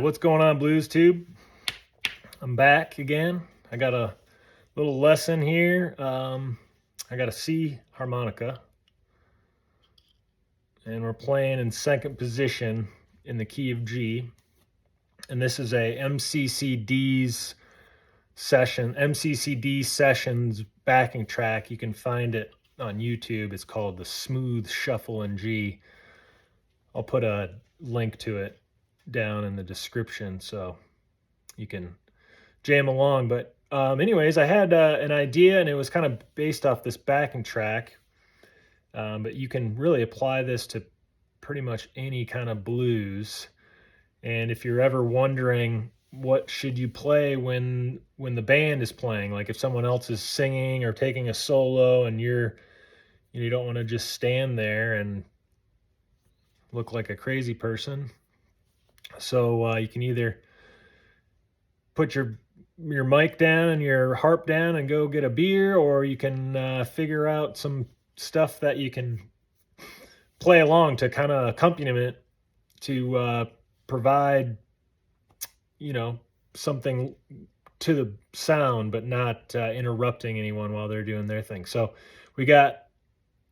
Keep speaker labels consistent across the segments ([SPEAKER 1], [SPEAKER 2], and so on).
[SPEAKER 1] what's going on, Blues Tube? I'm back again. I got a little lesson here. I got a C harmonica, and we're playing in second position in the key of G. And this is a MCCD Sessions backing track. You can find it on YouTube. It's called the Smooth Shuffle in G. I'll put a link to it down in the description so you can jam along. But anyways, I had an idea, and it was kind of based off this backing track, but you can really apply this to pretty much any kind of blues. And if you're ever wondering what should you play when the band is playing, like if someone else is singing or taking a solo and you don't want to just stand there and look like a crazy person. So you can either put your mic down and your harp down and go get a beer, or you can figure out some stuff that you can play along to kind of accompaniment to provide, something to the sound, but not interrupting anyone while they're doing their thing. So we got,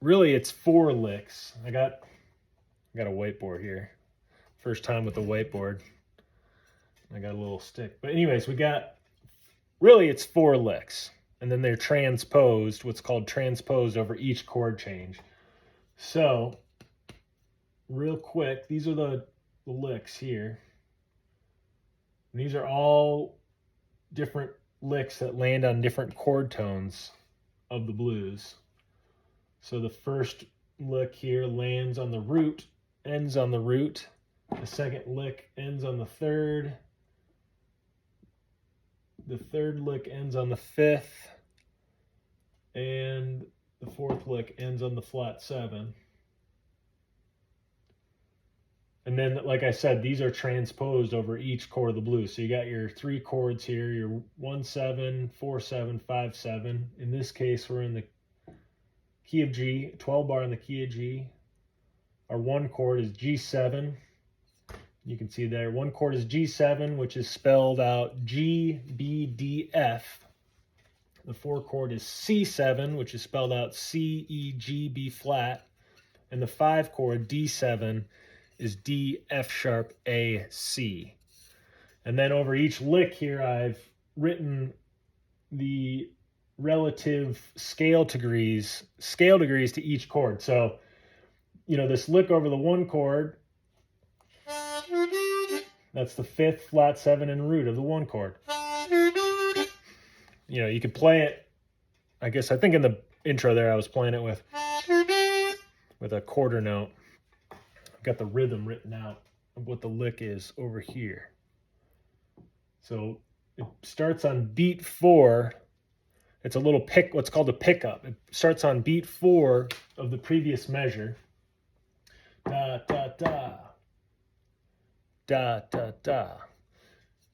[SPEAKER 1] really it's 4 licks. I got a whiteboard here. First time with the whiteboard. I got a little stick. But anyways, really it's 4 licks. And then they're transposed, what's called transposed over each chord change. So, real quick, these are the licks here. And these are all different licks that land on different chord tones of the blues. So the first lick here lands on the root, ends on the root. The second lick ends on the third. The third lick ends on the 5th. And the 4th lick ends on the flat 7. And then, like I said, these are transposed over each chord of the blues. So you got your 3 chords here, your 1-7, 4-7, 5-7. In this case, we're in the key of G, 12 bar in the key of G. Our 1 chord is G7. You can see there, 1 chord is G7, which is spelled out G, B, D, F. The 4 chord is C7, which is spelled out C, E, G, B flat. And the 5 chord, D7, is D, F sharp, A, C. And then over each lick here, I've written the relative scale degrees to each chord. So, this lick over the 1 chord, that's the 5th, flat 7, and root of the 1 chord. You could play it, I think in the intro there I was playing it with a quarter note. I've got the rhythm written out of what the lick is over here. So it starts on beat 4. It's a little what's called a pickup. It starts on beat 4 of the previous measure. Da, da, da. Da, da, da.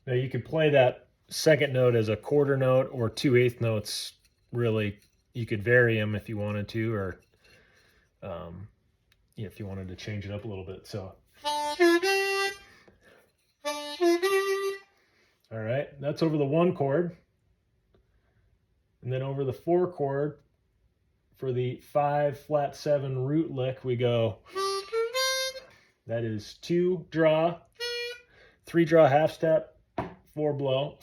[SPEAKER 1] Now you could play that second note as a quarter note or 2/8 notes. Really, you could vary them if you wanted to, or if you wanted to change it up a little bit. So, all right, that's over the 1 chord. And then over the 4 chord, for the 5, flat 7 root lick, we go, that is 2 draw, 3 draw half step, 4 blow.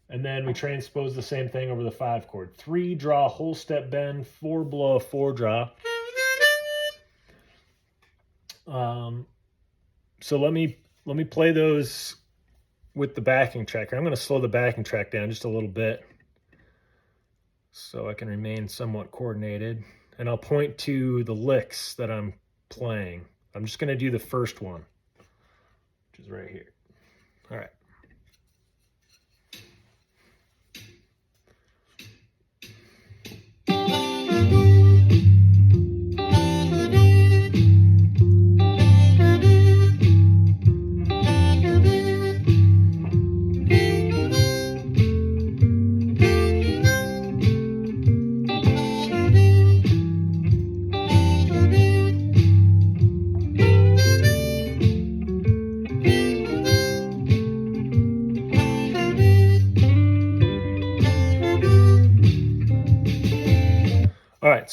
[SPEAKER 1] And then we transpose the same thing over the 5 chord. 3 draw, whole step bend, 4 blow, 4 draw. So let me play those with the backing track. I'm going to slow the backing track down just a little bit so I can remain somewhat coordinated. And I'll point to the licks that I'm playing. I'm just going to do the first one, which is right here. All right.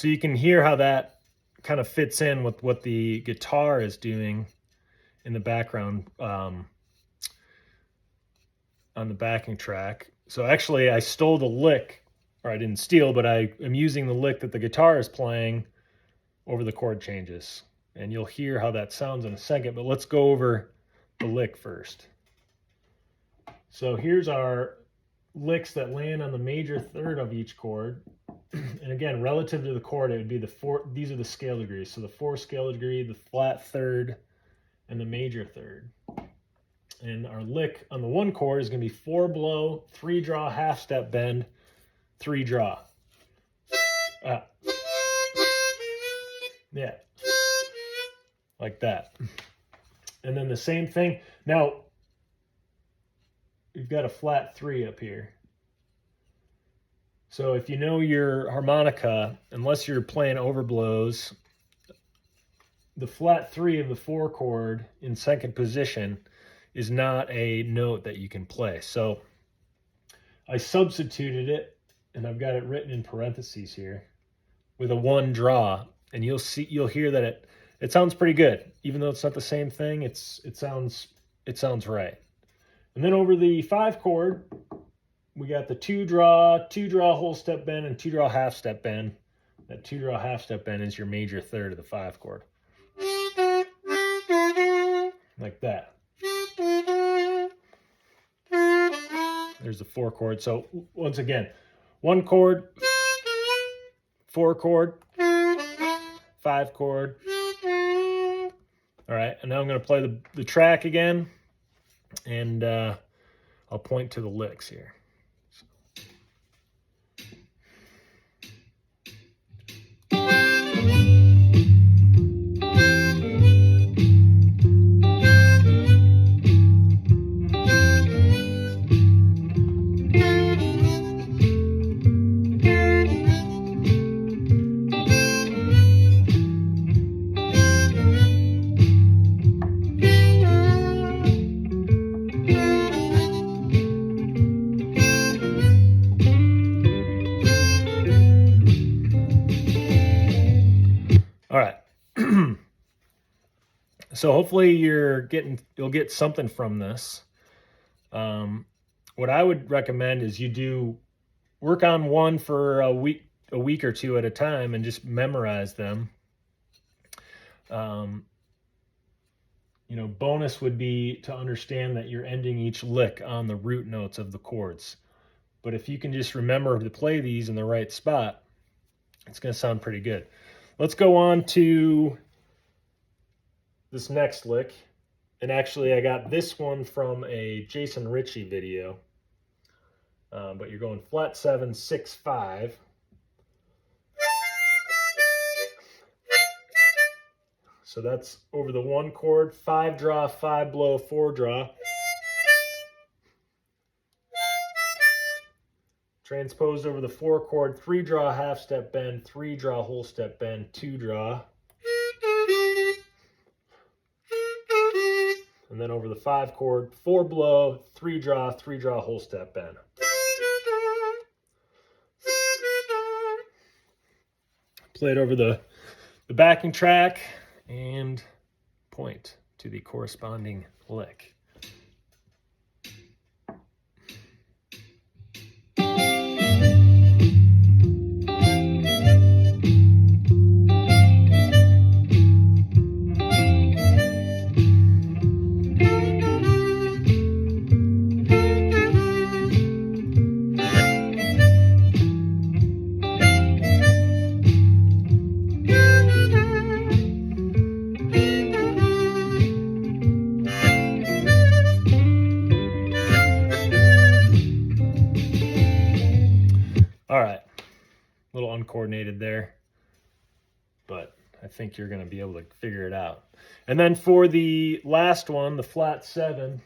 [SPEAKER 1] So you can hear how that kind of fits in with what the guitar is doing in the background on the backing track. So actually I stole the lick, or I didn't steal, but I am using the lick that the guitar is playing over the chord changes. And you'll hear how that sounds in a second, but let's go over the lick first. So here's our licks that land on the major third of each chord. And again, relative to the chord, it would be the four, these are the scale degrees. So the 4 scale degree, the flat third, and the major third. And our lick on the 1 chord is going to be 4 blow, 3 draw, half step bend, 3 draw. Yeah, like that. And then the same thing. Now, you've got a flat 3 up here. So if you know your harmonica, unless you're playing overblows, the flat 3 of the 4 chord in second position is not a note that you can play. So I substituted it, and I've got it written in parentheses here with a 1 draw, and you'll hear that it sounds pretty good, even though it's not the same thing. It sounds right. And then over the 5 chord, we got the 2 draw whole step bend, and 2 draw half step bend. That 2 draw half step bend is your major third of the 5 chord. Like that. There's the 4 chord. So once again, 1 chord, 4 chord, 5 chord. All right, and now I'm going to play the track again, and I'll point to the licks here. All right. So hopefully you'll get something from this. What I would recommend is you work on one for a week or two at a time, and just memorize them. Bonus would be to understand that you're ending each lick on the root notes of the chords. But if you can just remember to play these in the right spot, it's going to sound pretty good. Let's go on to this next lick. And actually, I got this one from a Jason Ritchie video. But you're going flat 7, 6, 5. So that's over the 1 chord, 5 draw, 5 blow, 4 draw. Transposed over the 4 chord, 3 draw, half step bend, 3 draw, whole step bend, 2 draw. And then over the 5 chord, 4 blow, 3 draw, whole step bend. Play it over the backing track and point to the corresponding lick. All right, a little uncoordinated there, but I think you're going to be able to figure it out. And then for the last one, the flat 7,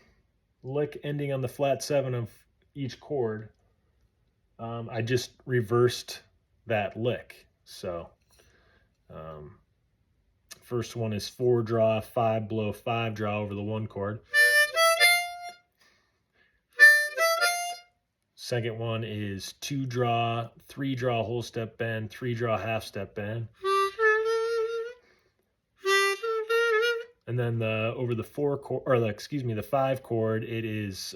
[SPEAKER 1] lick ending on the flat 7 of each chord, I just reversed that lick. So first one is 4 draw, 5 blow, 5 draw over the 1 chord. Second one is 2 draw, 3 draw whole step bend, 3 draw half step bend. And then over the 4 chord, or the 5 chord, it is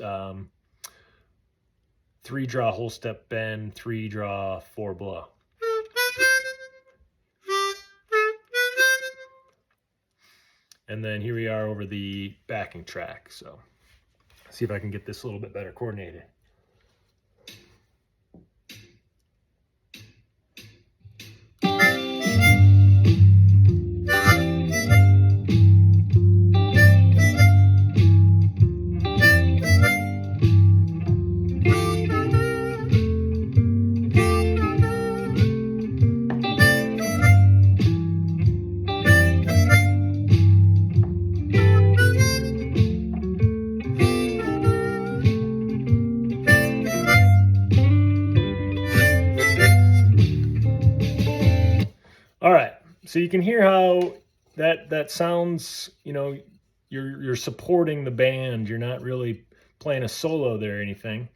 [SPEAKER 1] 3 draw whole step bend, 3 draw 4 blow. And then here we are over the backing track. So see if I can get this a little bit better coordinated. All right, so you can hear how that sounds. You're supporting the band. You're not really playing a solo there or anything.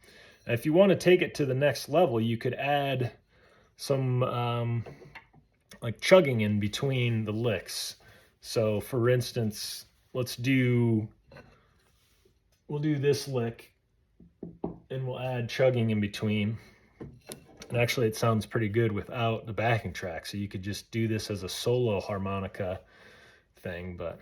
[SPEAKER 1] If you want to take it to the next level, you could add some like chugging in between the licks. So, for instance, we'll do this lick, and we'll add chugging in between. And actually, it sounds pretty good without the backing track. So you could just do this as a solo harmonica thing, but.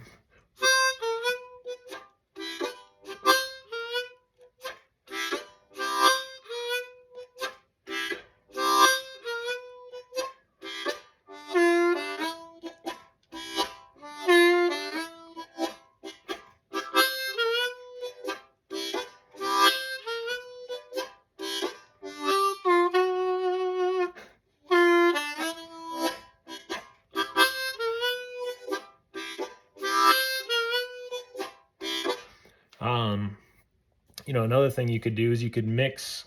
[SPEAKER 1] Another thing you could do is you could mix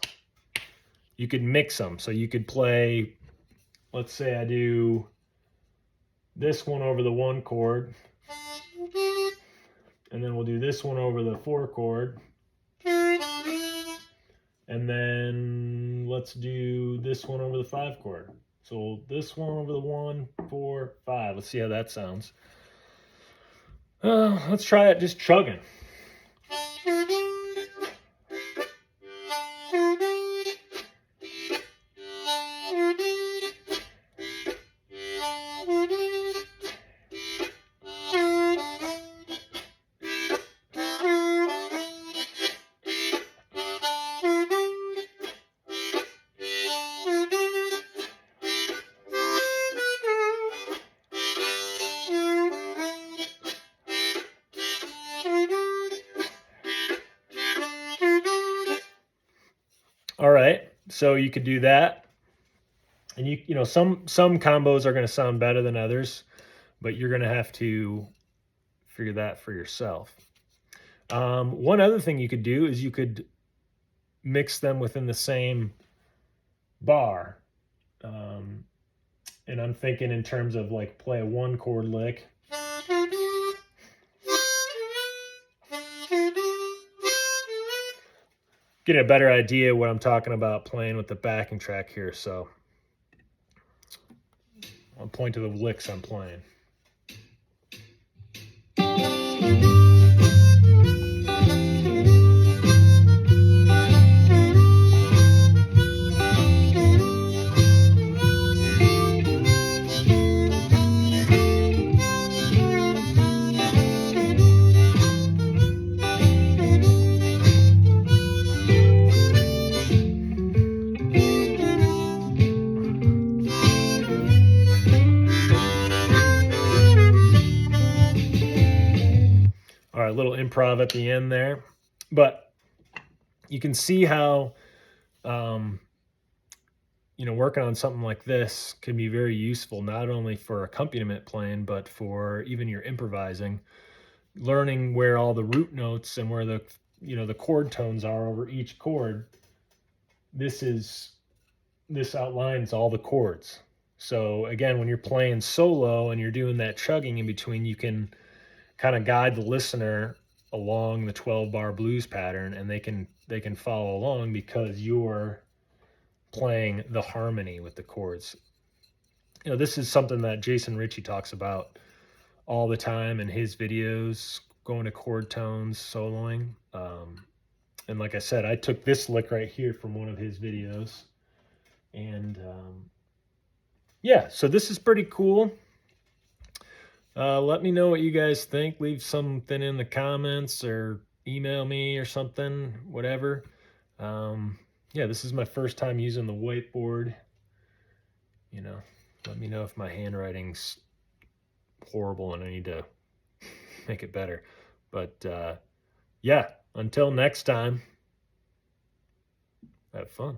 [SPEAKER 1] them. So you could play, let's say I do this one over the 1 chord, and then we'll do this one over the 4 chord, and then let's do this one over the 5 chord. So this one over the 1, 4, 5. Let's see how that sounds. Let's try it just chugging. All right, so you could do that, and some combos are going to sound better than others, but you're going to have to figure that for yourself. One other thing you could do is you could mix them within the same bar, and I'm thinking in terms of like play a 1 chord lick. Get a better idea what I'm talking about playing with the backing track here. So I'll point to the licks I'm playing. All right, a little improv at the end there. But you can see how, working on something like this can be very useful, not only for accompaniment playing, but for even your improvising, learning where all the root notes and where the chord tones are over each chord. This outlines all the chords. So again, when you're playing solo and you're doing that chugging in between, you can kind of guide the listener along the 12 bar blues pattern, and they can follow along because you're playing the harmony with the chords. This is something that Jason Ritchie talks about all the time in his videos, going to chord tones, soloing. And like I said, I took this lick right here from one of his videos. And yeah, so this is pretty cool. Let me know what you guys think. Leave something in the comments or email me or something, whatever. Yeah, this is my first time using the whiteboard. Let me know if my handwriting's horrible and I need to make it better. But yeah, until next time, have fun.